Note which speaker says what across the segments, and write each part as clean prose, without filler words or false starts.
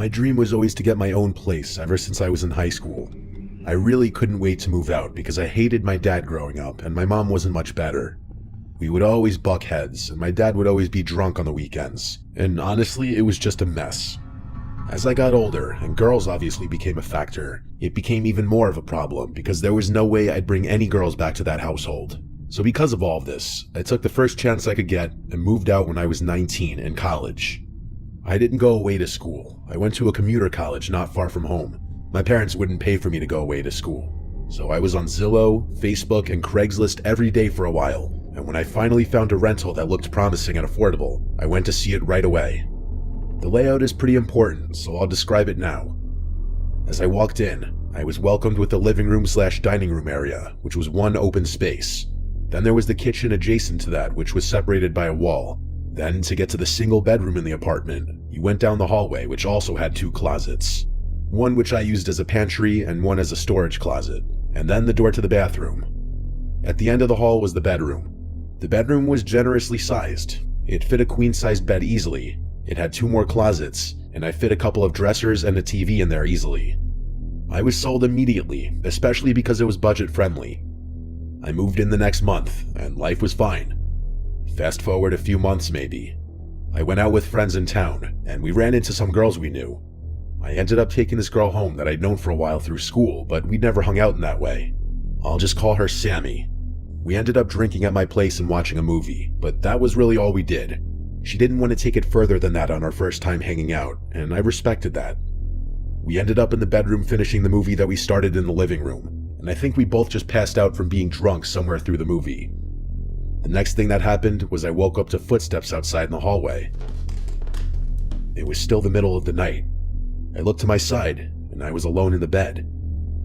Speaker 1: My dream was always to get my own place ever since I was in high school. I really couldn't wait to move out because I hated my dad growing up and my mom wasn't much better. We would always buck heads and my dad would always be drunk on the weekends, and honestly it was just a mess. As I got older and girls obviously became a factor, it became even more of a problem because there was no way I'd bring any girls back to that household. So because of all of this, I took the first chance I could get and moved out when I was 19 in college. I didn't go away to school. I went to a commuter college not far from home. My parents wouldn't pay for me to go away to school. So I was on Zillow, Facebook, and Craigslist every day for a while, and when I finally found a rental that looked promising and affordable, I went to see it right away. The layout is pretty important, so I'll describe it now. As I walked in, I was welcomed with the living room / dining room area, which was one open space. Then there was the kitchen adjacent to that, which was separated by a wall. Then, to get to the single bedroom in the apartment, you went down the hallway, which also had 2 closets. One which I used as a pantry and one as a storage closet, and then the door to the bathroom. At the end of the hall was the bedroom. The bedroom was generously sized. It fit a queen-sized bed easily. It had 2 more closets, and I fit a couple of dressers and a TV in there easily. I was sold immediately, especially because it was budget-friendly. I moved in the next month, and life was fine. Fast forward a few months maybe. I went out with friends in town, and we ran into some girls we knew. I ended up taking this girl home that I'd known for a while through school, but we'd never hung out in that way. I'll just call her Sammy. We ended up drinking at my place and watching a movie, but that was really all we did. She didn't want to take it further than that on our first time hanging out, and I respected that. We ended up in the bedroom finishing the movie that we started in the living room, and I think we both just passed out from being drunk somewhere through the movie. The next thing that happened was I woke up to footsteps outside in the hallway. It was still the middle of the night. I looked to my side, and I was alone in the bed.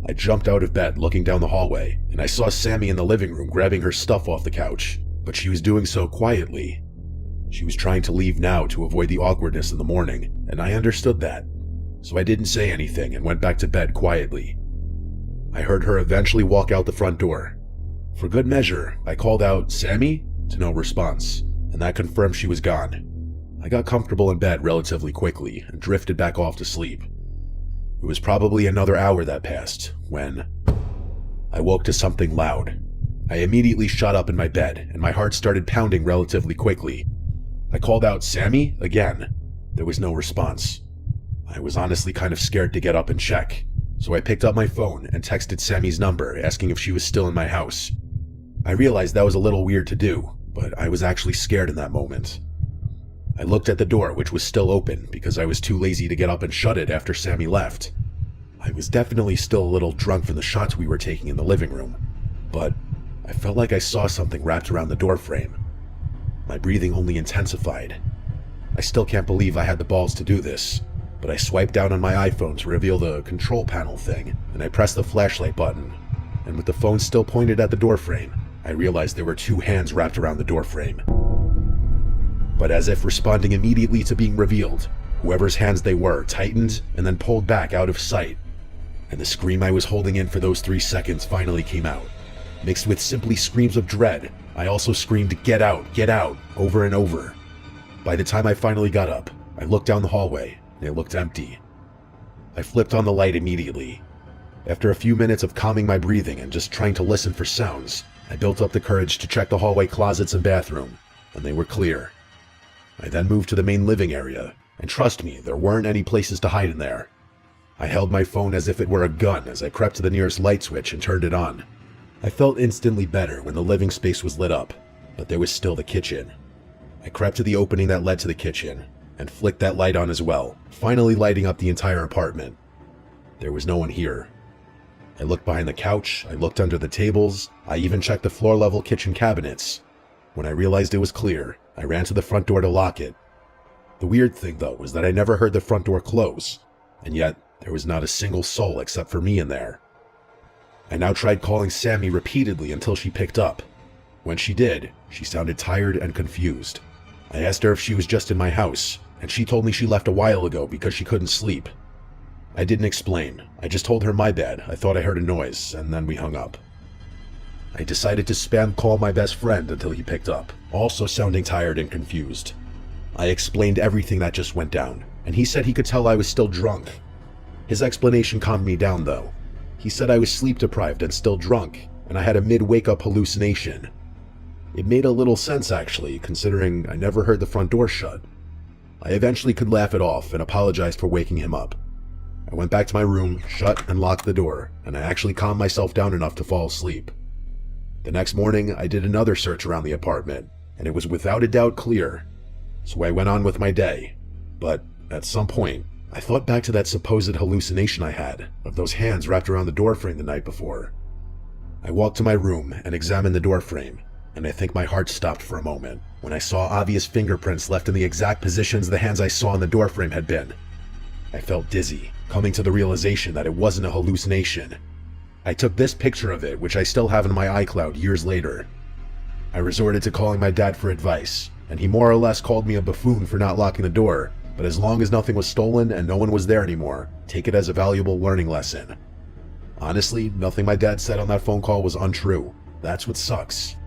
Speaker 1: I jumped out of bed looking down the hallway, and I saw Sammy in the living room grabbing her stuff off the couch, but she was doing so quietly. She was trying to leave now to avoid the awkwardness in the morning, and I understood that. So I didn't say anything and went back to bed quietly. I heard her eventually walk out the front door. For good measure, I called out, "Sammy?" to no response, and that confirmed she was gone. I got comfortable in bed relatively quickly and drifted back off to sleep. It was probably another hour that passed when I woke to something loud. I immediately shot up in my bed and my heart started pounding relatively quickly. I called out, "Sammy?" again. There was no response. I was honestly kind of scared to get up and check, so I picked up my phone and texted Sammy's number asking if she was still in my house. I realized that was a little weird to do, but I was actually scared in that moment. I looked at the door, which was still open because I was too lazy to get up and shut it after Sammy left. I was definitely still a little drunk from the shots we were taking in the living room, but I felt like I saw something wrapped around the door frame. My breathing only intensified. I still can't believe I had the balls to do this, but I swiped down on my iPhone to reveal the control panel thing, and I pressed the flashlight button, and with the phone still pointed at the door frame, I realized there were 2 hands wrapped around the door frame. But as if responding immediately to being revealed, whoever's hands they were tightened and then pulled back out of sight, and the scream I was holding in for those 3 seconds finally came out. Mixed with simply screams of dread, I also screamed, get out," over and over. By the time I finally got up, I looked down the hallway, and it looked empty. I flipped on the light immediately. After a few minutes of calming my breathing and just trying to listen for sounds, I built up the courage to check the hallway closets and bathroom, and they were clear. I then moved to the main living area, and trust me, there weren't any places to hide in there. I held my phone as if it were a gun as I crept to the nearest light switch and turned it on. I felt instantly better when the living space was lit up, but there was still the kitchen. I crept to the opening that led to the kitchen, and flicked that light on as well, finally lighting up the entire apartment. There was no one here. I looked behind the couch, I looked under the tables, I even checked the floor-level kitchen cabinets. When I realized it was clear, I ran to the front door to lock it. The weird thing, though, was that I never heard the front door close, and yet there was not a single soul except for me in there. I now tried calling Sammy repeatedly until she picked up. When she did, she sounded tired and confused. I asked her if she was just in my house, and she told me she left a while ago because she couldn't sleep. I didn't explain. I just told her my bad. I thought I heard a noise, and then we hung up. I decided to spam call my best friend until he picked up, also sounding tired and confused. I explained everything that just went down, and he said he could tell I was still drunk. His explanation calmed me down though. He said I was sleep deprived and still drunk, and I had a mid-wake-up hallucination. It made a little sense actually, considering I never heard the front door shut. I eventually could laugh it off and apologized for waking him up. I went back to my room, shut and locked the door, and I actually calmed myself down enough to fall asleep. The next morning, I did another search around the apartment, and it was without a doubt clear. So I went on with my day. But at some point, I thought back to that supposed hallucination I had of those hands wrapped around the doorframe the night before. I walked to my room and examined the doorframe, and I think my heart stopped for a moment when I saw obvious fingerprints left in the exact positions the hands I saw in the doorframe had been. I felt dizzy, coming to the realization that it wasn't a hallucination. I took this picture of it, which I still have in my iCloud years later. I resorted to calling my dad for advice, and he more or less called me a buffoon for not locking the door, but as long as nothing was stolen and no one was there anymore, take it as a valuable learning lesson. Honestly, nothing my dad said on that phone call was untrue. That's what sucks.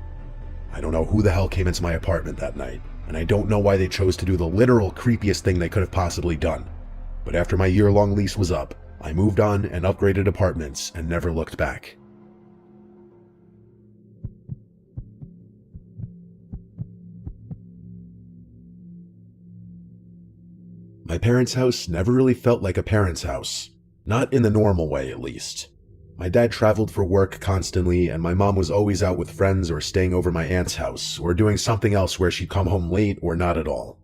Speaker 1: I don't know who the hell came into my apartment that night, and I don't know why they chose to do the literal creepiest thing they could have possibly done. But after my year-long lease was up, I moved on and upgraded apartments and never looked back. My parents' house never really felt like a parent's house. Not in the normal way, at least. My dad traveled for work constantly, and my mom was always out with friends or staying over my aunt's house, or doing something else where she'd come home late or not at all.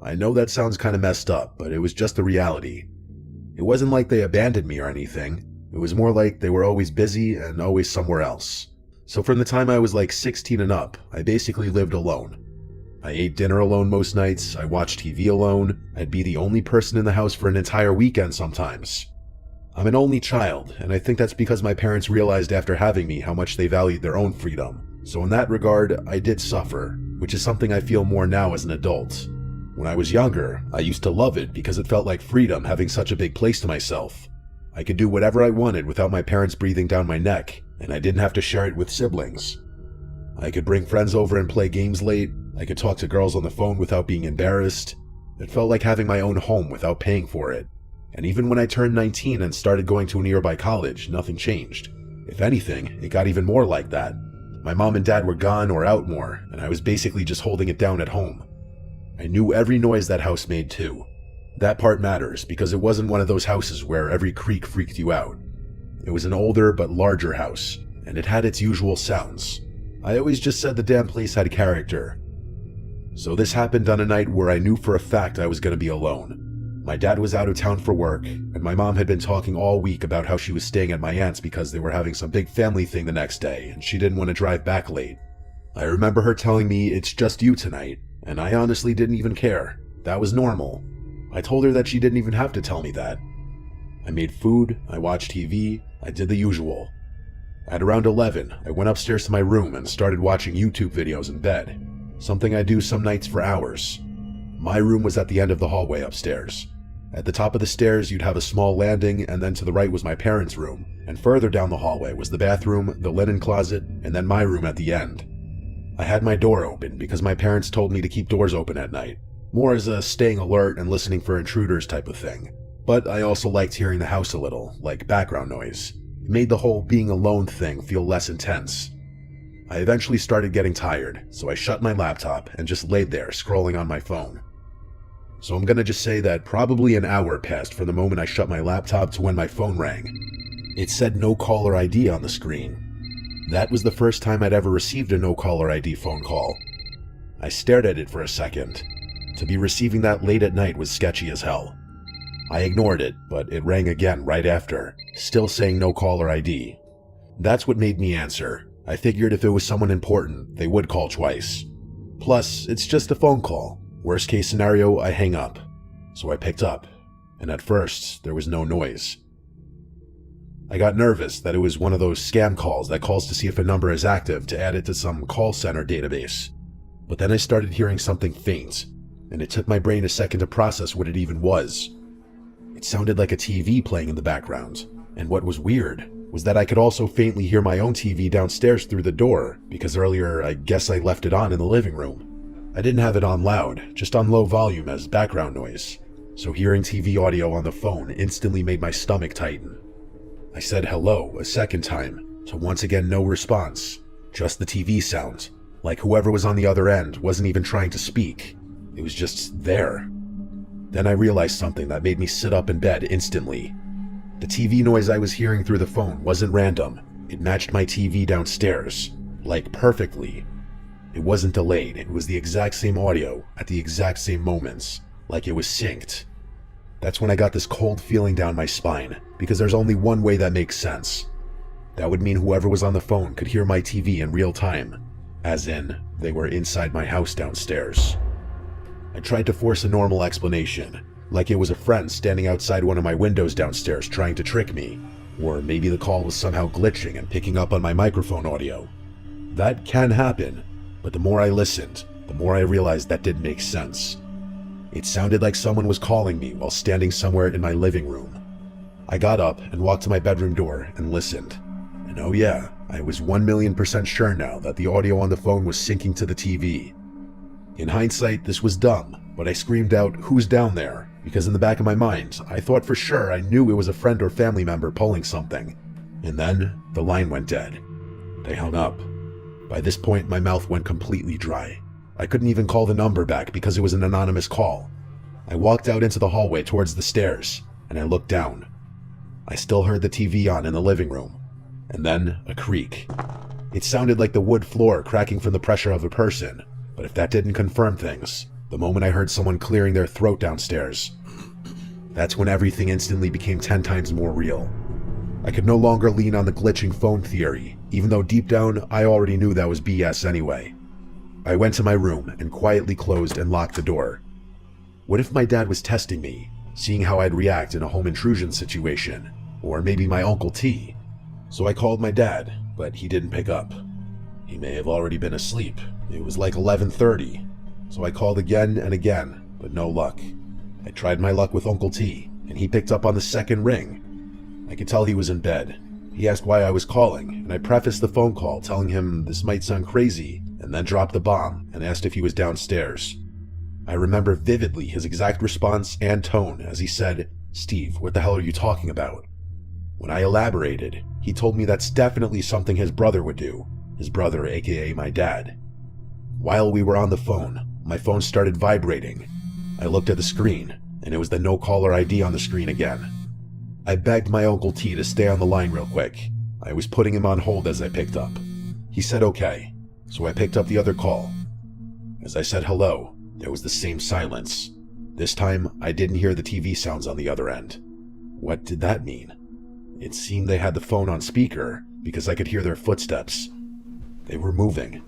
Speaker 1: I know that sounds kinda messed up, but it was just the reality. It wasn't like they abandoned me or anything. It was more like they were always busy and always somewhere else. So from the time I was like 16 and up, I basically lived alone. I ate dinner alone most nights, I watched TV alone, I'd be the only person in the house for an entire weekend sometimes. I'm an only child, and I think that's because my parents realized after having me how much they valued their own freedom. So in that regard, I did suffer, which is something I feel more now as an adult. When I was younger, I used to love it because it felt like freedom having such a big place to myself. I could do whatever I wanted without my parents breathing down my neck, and I didn't have to share it with siblings. I could bring friends over and play games late, I could talk to girls on the phone without being embarrassed. It felt like having my own home without paying for it. And even when I turned 19 and started going to a nearby college, nothing changed. If anything, it got even more like that. My mom and dad were gone or out more, and I was basically just holding it down at home. I knew every noise that house made too. That part matters because it wasn't one of those houses where every creak freaked you out. It was an older but larger house, and it had its usual sounds. I always just said the damn place had character. So this happened on a night where I knew for a fact I was going to be alone. My dad was out of town for work, and my mom had been talking all week about how she was staying at my aunt's because they were having some big family thing the next day, and she didn't want to drive back late. I remember her telling me, "It's just you tonight," and I honestly didn't even care. That was normal. I told her that she didn't even have to tell me that. I made food, I watched TV, I did the usual. At around 11, I went upstairs to my room and started watching YouTube videos in bed. Something I do some nights for hours. My room was at the end of the hallway upstairs. At the top of the stairs, you'd have a small landing, and then to the right was my parents' room, and further down the hallway was the bathroom, the linen closet, and then my room at the end. I had my door open because my parents told me to keep doors open at night, more as a staying alert and listening for intruders type of thing. But I also liked hearing the house a little, like background noise. It made the whole being alone thing feel less intense. I eventually started getting tired, so I shut my laptop and just laid there scrolling on my phone. So I'm gonna just say that probably an hour passed from the moment I shut my laptop to when my phone rang. It said no caller ID on the screen. That was the first time I'd ever received a no caller ID phone call. I stared at it for a second. To be receiving that late at night was sketchy as hell. I ignored it, but it rang again right after, still saying no caller ID. That's what made me answer. I figured if it was someone important, they would call twice. Plus, it's just a phone call. Worst case scenario, I hang up. So I picked up, and at first, there was no noise. I got nervous that it was one of those scam calls that calls to see if a number is active to add it to some call center database. But then I started hearing something faint, and it took my brain a second to process what it even was. It sounded like a TV playing in the background, and what was weird was that I could also faintly hear my own TV downstairs through the door, because earlier I guess I left it on in the living room. I didn't have it on loud, just on low volume as background noise. so hearing TV audio on the phone instantly made my stomach tighten. I said hello a second time, to once again no response, just the TV sound, like whoever was on the other end wasn't even trying to speak. It was just there. Then I realized something that made me sit up in bed instantly. The TV noise I was hearing through the phone wasn't random. It matched my TV downstairs, like perfectly. It wasn't delayed, it was the exact same audio at the exact same moments, like it was synced. That's when I got this cold feeling down my spine, because there's only one way that makes sense. That would mean whoever was on the phone could hear my TV in real time, as in, they were inside my house downstairs. I tried to force a normal explanation, like it was a friend standing outside one of my windows downstairs trying to trick me, or maybe the call was somehow glitching and picking up on my microphone audio. That can happen, but the more I listened, the more I realized that didn't make sense. It sounded like someone was calling me while standing somewhere in my living room. I got up and walked to my bedroom door and listened. And oh yeah, I was 1,000,000% sure now that the audio on the phone was syncing to the TV. In hindsight, this was dumb, but I screamed out, "Who's down there?" because in the back of my mind, I thought for sure I knew it was a friend or family member pulling something. And then, the line went dead. They hung up. By this point, my mouth went completely dry. I couldn't even call the number back because it was an anonymous call. I walked out into the hallway towards the stairs, and I looked down. I still heard the TV on in the living room. And then, a creak. It sounded like the wood floor cracking from the pressure of a person, but if that didn't confirm things, the moment I heard someone clearing their throat downstairs, that's when everything instantly became 10 times more real. I could no longer lean on the glitching phone theory, even though deep down I already knew that was BS anyway. I went to my room and quietly closed and locked the door. What if my dad was testing me, seeing how I'd react in a home intrusion situation, or maybe my Uncle T? So I called my dad, but he didn't pick up. He may have already been asleep. It was like 11:30, so I called again and again, but no luck. I tried my luck with Uncle T, and he picked up on the second ring. I could tell he was in bed. He asked why I was calling, and I prefaced the phone call telling him this might sound crazy, and then dropped the bomb and asked if he was downstairs. I remember vividly his exact response and tone as he said, "Steve, what the hell are you talking about?" When I elaborated, he told me that's definitely something his brother would do, his brother aka my dad. While we were on the phone, my phone started vibrating. I looked at the screen, and it was the no caller ID on the screen again. I begged my Uncle T to stay on the line real quick. I was putting him on hold as I picked up. He said okay, so I picked up the other call. As I said hello, there was the same silence. This time, I didn't hear the TV sounds on the other end. What did that mean? It seemed they had the phone on speaker, because I could hear their footsteps. They were moving,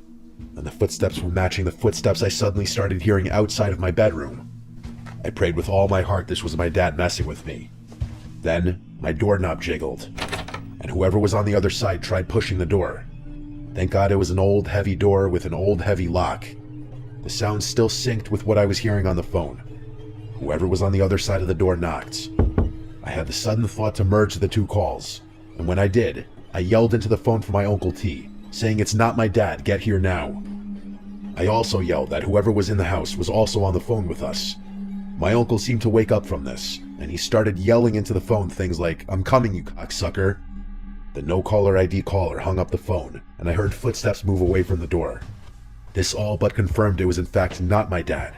Speaker 1: and the footsteps were matching the footsteps I suddenly started hearing outside of my bedroom. I prayed with all my heart this was my dad messing with me. Then, my doorknob jiggled, and whoever was on the other side tried pushing the door. Thank God it was an old, heavy door with an old, heavy lock. The sound still synced with what I was hearing on the phone. Whoever was on the other side of the door knocked. I had the sudden thought to merge the two calls, and when I did, I yelled into the phone for my Uncle T, saying, "It's not my dad, get here now." I also yelled that whoever was in the house was also on the phone with us. My uncle seemed to wake up from this, and he started yelling into the phone things like, "I'm coming, you cocksucker." The no-caller ID caller hung up the phone, and I heard footsteps move away from the door. This all but confirmed it was in fact not my dad.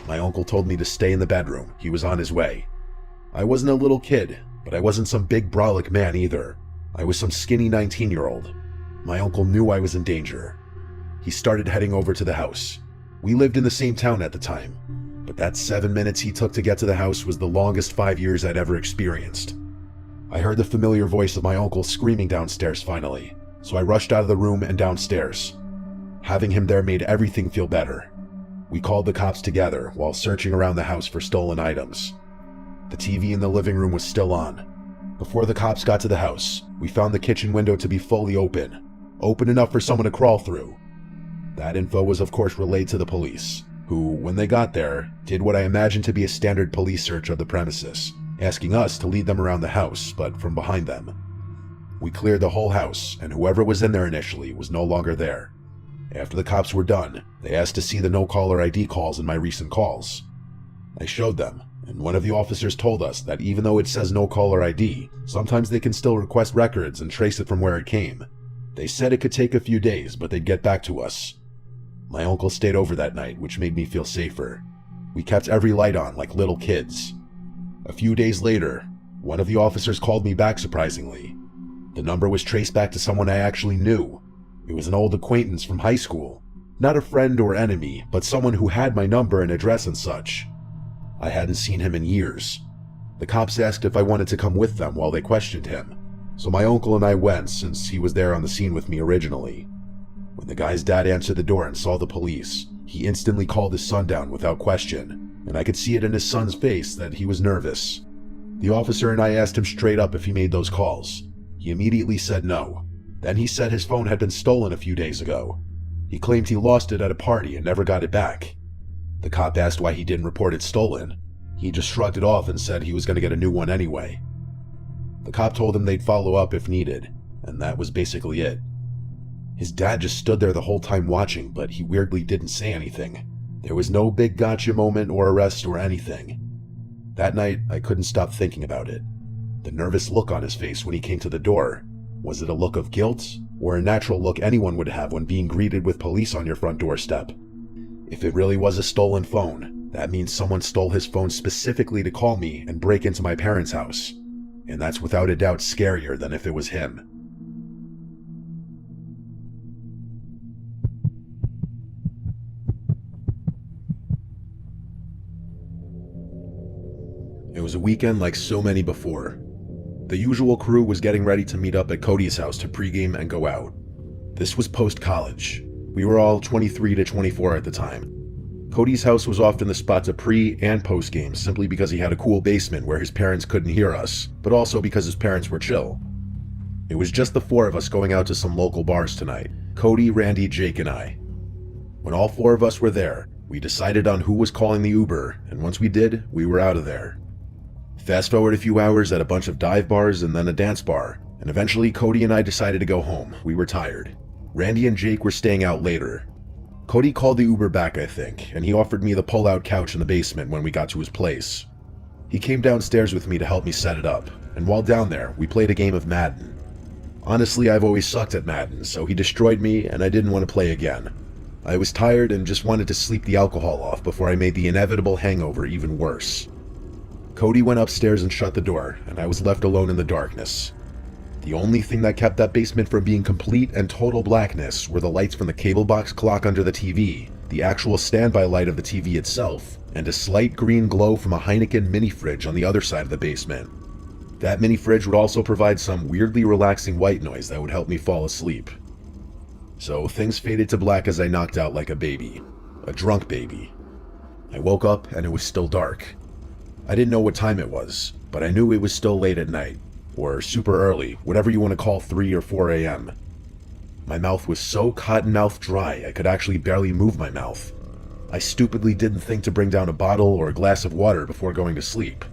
Speaker 1: My uncle told me to stay in the bedroom, he was on his way. I wasn't a little kid, but I wasn't some big brolic man either. I was some skinny 19-year-old. My uncle knew I was in danger. He started heading over to the house. We lived in the same town at the time, but that 7 minutes he took to get to the house was the longest 5 years I'd ever experienced. I heard the familiar voice of my uncle screaming downstairs finally, so I rushed out of the room and downstairs. Having him there made everything feel better. We called the cops together while searching around the house for stolen items. The TV in the living room was still on. Before the cops got to the house, we found the kitchen window to be fully open enough for someone to crawl through. That info was of course relayed to the police, who, when they got there, did what I imagined to be a standard police search of the premises, asking us to lead them around the house, but from behind them. We cleared the whole house, and whoever was in there initially was no longer there. After the cops were done, they asked to see the no-caller ID calls in my recent calls. I showed them, and one of the officers told us that even though it says no caller ID, sometimes they can still request records and trace it from where it came. They said it could take a few days, but they'd get back to us. My uncle stayed over that night, which made me feel safer. We kept every light on like little kids. A few days later, one of the officers called me back surprisingly. The number was traced back to someone I actually knew. It was an old acquaintance from high school. Not a friend or enemy, but someone who had my number and address and such. I hadn't seen him in years. The cops asked if I wanted to come with them while they questioned him, so my uncle and I went since he was there on the scene with me originally. When the guy's dad answered the door and saw the police, he instantly called his son down without question, and I could see it in his son's face that he was nervous. The officer and I asked him straight up if he made those calls. He immediately said no. Then he said his phone had been stolen a few days ago. He claimed he lost it at a party and never got it back. The cop asked why he didn't report it stolen. He just shrugged it off and said he was going to get a new one anyway. The cop told him they'd follow up if needed, and that was basically it. His dad just stood there the whole time watching, but he weirdly didn't say anything. There was no big gotcha moment or arrest or anything. That night, I couldn't stop thinking about it. The nervous look on his face when he came to the door. Was it a look of guilt, or a natural look anyone would have when being greeted with police on your front doorstep? If it really was a stolen phone, that means someone stole his phone specifically to call me and break into my parents' house. And that's without a doubt scarier than if it was him. It was a weekend like so many before. The usual crew was getting ready to meet up at Cody's house to pregame and go out. This was post-college. We were all 23 to 24 at the time. Cody's house was often the spot to pre- and post-game simply because he had a cool basement where his parents couldn't hear us, but also because his parents were chill. It was just the four of us going out to some local bars tonight: Cody, Randy, Jake, and I. When all four of us were there, we decided on who was calling the Uber, and once we did, we were out of there. Fast forward a few hours at a bunch of dive bars and then a dance bar, and eventually Cody and I decided to go home. We were tired. Randy and Jake were staying out later. Cody called the Uber back, I think, and he offered me the pull-out couch in the basement when we got to his place. He came downstairs with me to help me set it up, and while down there, we played a game of Madden. Honestly, I've always sucked at Madden, so he destroyed me and I didn't want to play again. I was tired and just wanted to sleep the alcohol off before I made the inevitable hangover even worse. Cody went upstairs and shut the door, and I was left alone in the darkness. The only thing that kept that basement from being complete and total blackness were the lights from the cable box clock under the TV, the actual standby light of the TV itself, and a slight green glow from a Heineken mini fridge on the other side of the basement. That mini fridge would also provide some weirdly relaxing white noise that would help me fall asleep. So things faded to black as I knocked out like a baby. A drunk baby. I woke up and it was still dark. I didn't know what time it was, but I knew it was still late at night, or super early, whatever you want to call 3 or 4 a.m. My mouth was so cotton-mouthed dry I could actually barely move my mouth. I stupidly didn't think to bring down a bottle or a glass of water before going to sleep.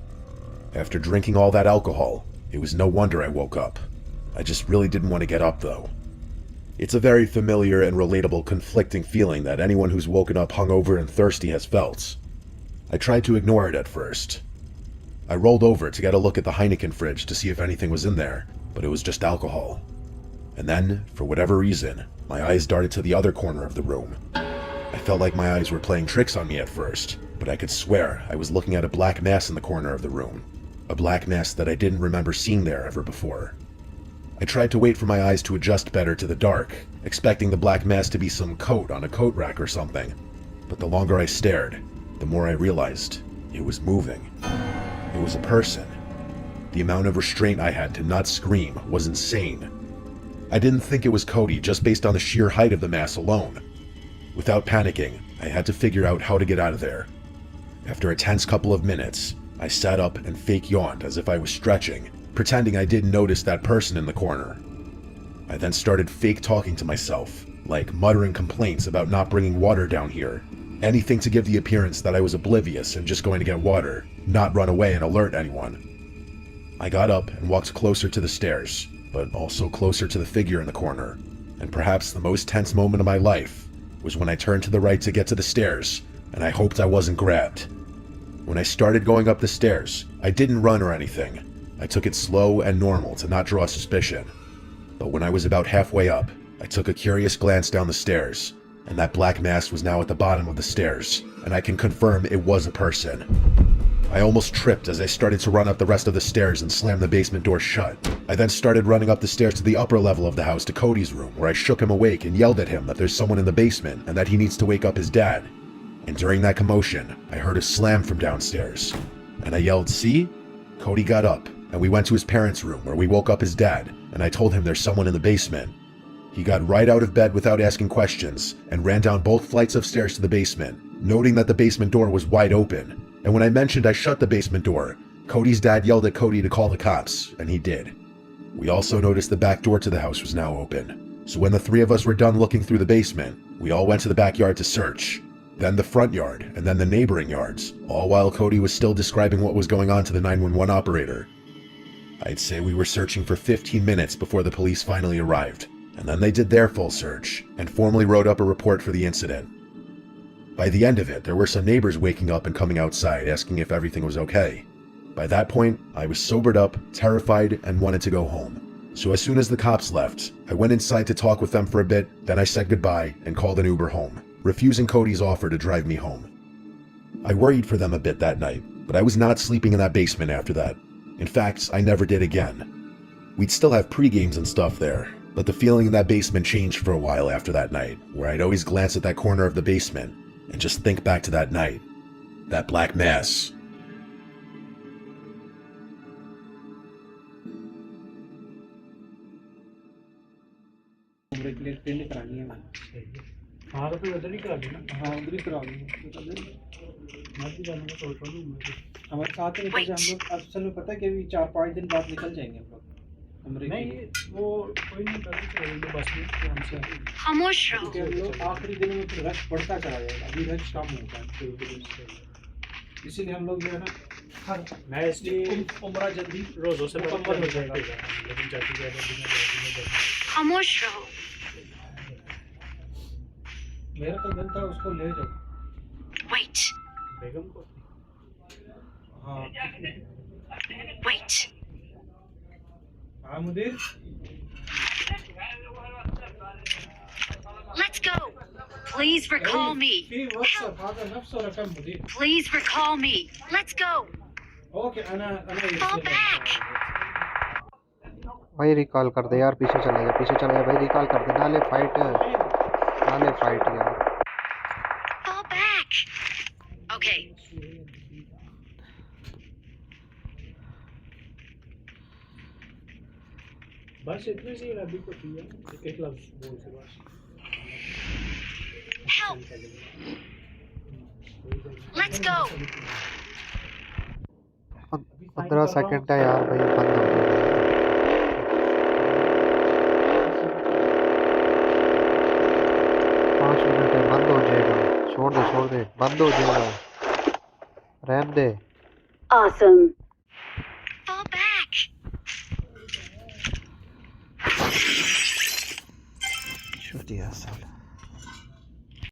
Speaker 1: After drinking all that alcohol, it was no wonder I woke up. I just really didn't want to get up though. It's a very familiar and relatable conflicting feeling that anyone who's woken up hungover and thirsty has felt. I tried to ignore it at first. I rolled over to get a look at the Heineken fridge to see if anything was in there, but it was just alcohol. And then, for whatever reason, my eyes darted to the other corner of the room. I felt like my eyes were playing tricks on me at first, but I could swear I was looking at a black mass in the corner of the room. A black mass that I didn't remember seeing there ever before. I tried to wait for my eyes to adjust better to the dark, expecting the black mass to be some coat on a coat rack or something. But the longer I stared, the more I realized it was moving. It was a person. The amount of restraint I had to not scream was insane. I didn't think it was Cody just based on the sheer height of the mass alone. Without panicking, I had to figure out how to get out of there. After a tense couple of minutes, I sat up and fake yawned as if I was stretching, pretending I didn't notice that person in the corner. I then started fake talking to myself, like muttering complaints about not bringing water down here. Anything to give the appearance that I was oblivious and just going to get water, not run away and alert anyone. I got up and walked closer to the stairs, but also closer to the figure in the corner, and perhaps the most tense moment of my life was when I turned to the right to get to the stairs, and I hoped I wasn't grabbed. When I started going up the stairs, I didn't run or anything. I took it slow and normal to not draw suspicion. But when I was about halfway up, I took a curious glance down the stairs, and that black mass was now at the bottom of the stairs, and I can confirm it was a person. I almost tripped as I started to run up the rest of the stairs and slam the basement door shut. I then started running up the stairs to the upper level of the house to Cody's room, where I shook him awake and yelled at him that there's someone in the basement and that he needs to wake up his dad. And during that commotion, I heard a slam from downstairs. And I yelled, "See?" Cody got up, and we went to his parents' room where we woke up his dad, and I told him there's someone in the basement. He got right out of bed without asking questions and ran down both flights of stairs to the basement, noting that the basement door was wide open. And when I mentioned I shut the basement door, Cody's dad yelled at Cody to call the cops, and he did. We also noticed the back door to the house was now open. So when the three of us were done looking through the basement, we all went to the backyard to search. Then the front yard, and then the neighboring yards, all while Cody was still describing what was going on to the 911 operator. I'd say we were searching for 15 minutes before the police finally arrived, and then they did their full search, and formally wrote up a report for the incident. By the end of it, there were some neighbors waking up and coming outside asking if everything was okay. By that point, I was sobered up, terrified, and wanted to go home. So as soon as the cops left, I went inside to talk with them for a bit, then I said goodbye and called an Uber home, refusing Cody's offer to drive me home. I worried for them a bit that night, but I was not sleeping in that basement after that. In fact, I never did again. We'd still have pre-games and stuff there, but the feeling in that basement changed for a while after that night, where I'd always glance at that corner of the basement and just think back to that night. That black mass.
Speaker 2: हमारे साथ में निकल जाए हम लोग असल में पता है कि अभी 4-5 दिन बाद निकल जाएंगे हम लोग नहीं वो कोई नहीं करते चलेंगे बस में हमसे खामोश रहो हम लोग आखिरी दिनों में फिर रश बढ़ता चला जाएगा अभी रश कम होगा इसीलिए हम लोग जो है ना हर मैं इसलिए उम्रा जल्दी रोज़ों से मुकम्मल हो जाएगा लेकिन जल्दी ज़्यादा खामोश रहो मेरा तो दिल था उसको ले जाओ वेट बेगम को हाँ वेट हाँ मुदीर
Speaker 3: Let's go. Please recall me. Please recall me. Let's go.
Speaker 2: Okay,
Speaker 3: Fall back.
Speaker 4: भाई रिकॉल कर दे यार पीछे चला गया भाई रिकॉल कर दे नाले फाइट यार
Speaker 3: Fall back. Okay.
Speaker 2: बस इतने से ही अभी को थी एक लफ्ज़ बोल से बस
Speaker 3: Help. Let's go.
Speaker 4: 15 सेकंड है यार भाई बंद हो गया 5 मिनट है बंद हो जाएगा छोड़ दे बंद हो जाएगा रहने दे
Speaker 3: Awesome. Fall back.
Speaker 4: शुक्रिया साला